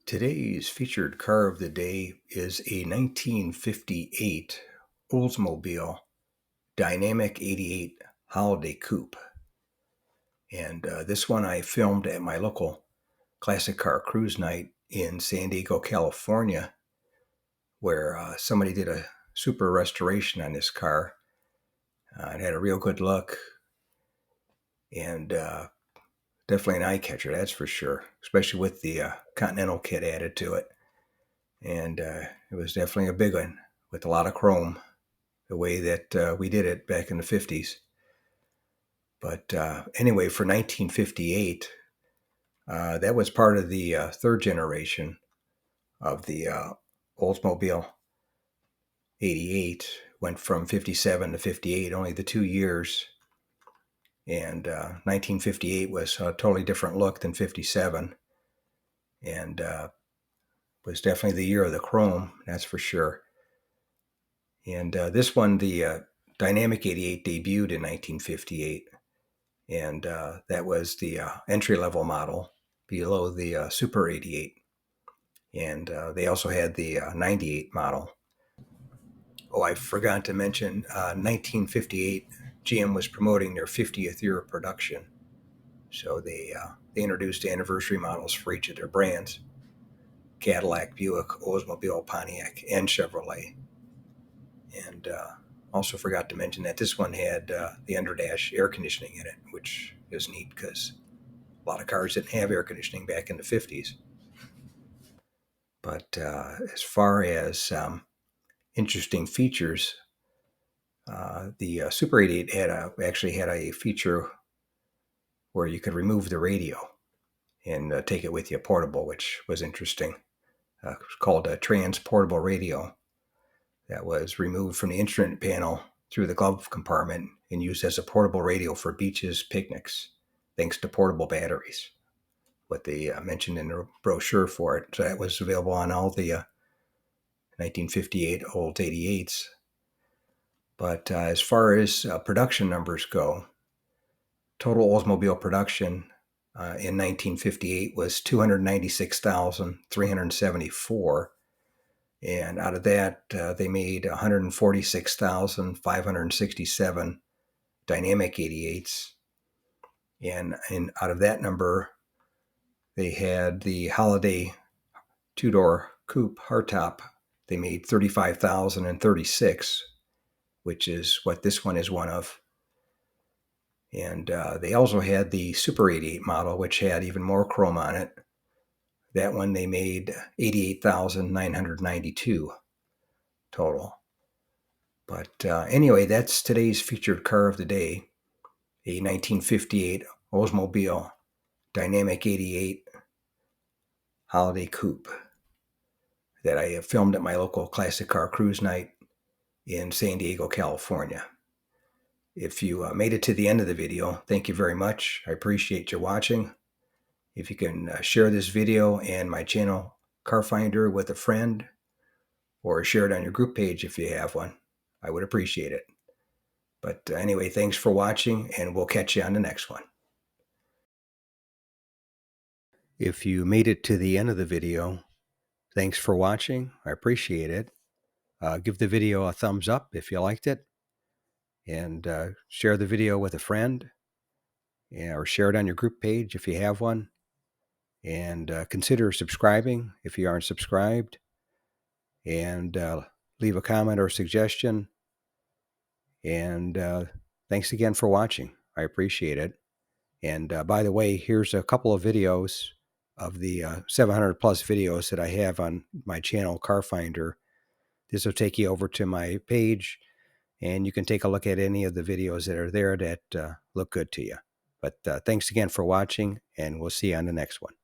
Today's featured car of the day is a 1958 Oldsmobile Dynamic 88 Holiday Coupe. And this one I filmed at my local classic car cruise night in San Diego, California, where somebody did a super restoration on this car. It had a real good look and definitely an eye catcher, that's for sure, especially with the Continental kit added to it. And it was definitely a big one with a lot of chrome, the way that we did it back in the 50s. But anyway, for 1958, that was part of the third generation of the Oldsmobile 88. Went from 57 to 58, only the 2 years. And 1958 was a totally different look than 57. And was definitely the year of the chrome, that's for sure. And this one, the Dynamic 88, debuted in 1958. And that was the entry-level model below the Super 88. And they also had the 98 model. Oh, I forgot to mention, 1958, GM was promoting their 50th year of production. So they introduced anniversary models for each of their brands: Cadillac, Buick, Oldsmobile, Pontiac, and Chevrolet. And also forgot to mention that this one had the underdash air conditioning in it, which is neat because a lot of cars didn't have air conditioning back in the 50s. But as far as interesting features, the Super 88 actually had a feature where you could remove the radio and take it with you portable, which was interesting. It was called a transportable radio that was removed from the instrument panel through the glove compartment and used as a portable radio for beaches, picnics, thanks to portable batteries, what they mentioned in the brochure for it. So that was available on all the 1958 Olds 88s. But as far as production numbers go, total Oldsmobile production in 1958 was 296,374. And out of that, they made 146,567 Dynamic 88s. And out of that number, they had the Holiday two-door coupe hardtop. They made 35,036, which is what this one is one of. And they also had the Super 88 model, which had even more chrome on it. That one they made 88,992 total. But anyway, that's today's featured car of the day, a 1958 Oldsmobile Dynamic 88 Holiday Coupe that I filmed at my local classic car cruise night in San Diego, California. If you made it to the end of the video, thank you very much. I appreciate you watching. If you can share this video and my channel Car Finder with a friend, or share it on your group page if you have one, I would appreciate it. But anyway, thanks for watching, and we'll catch you on the next one. If you made it to the end of the video, thanks for watching. I appreciate it. Give the video a thumbs up if you liked it, and share the video with a friend, or share it on your group page if you have one. And consider subscribing if you aren't subscribed, and leave a comment or suggestion. And thanks again for watching. I appreciate it. And by the way, here's a couple of videos of the 700 plus videos that I have on my channel, Car Finder. This will take you over to my page, and you can take a look at any of the videos that are there that look good to you. But thanks again for watching, and we'll see you on the next one.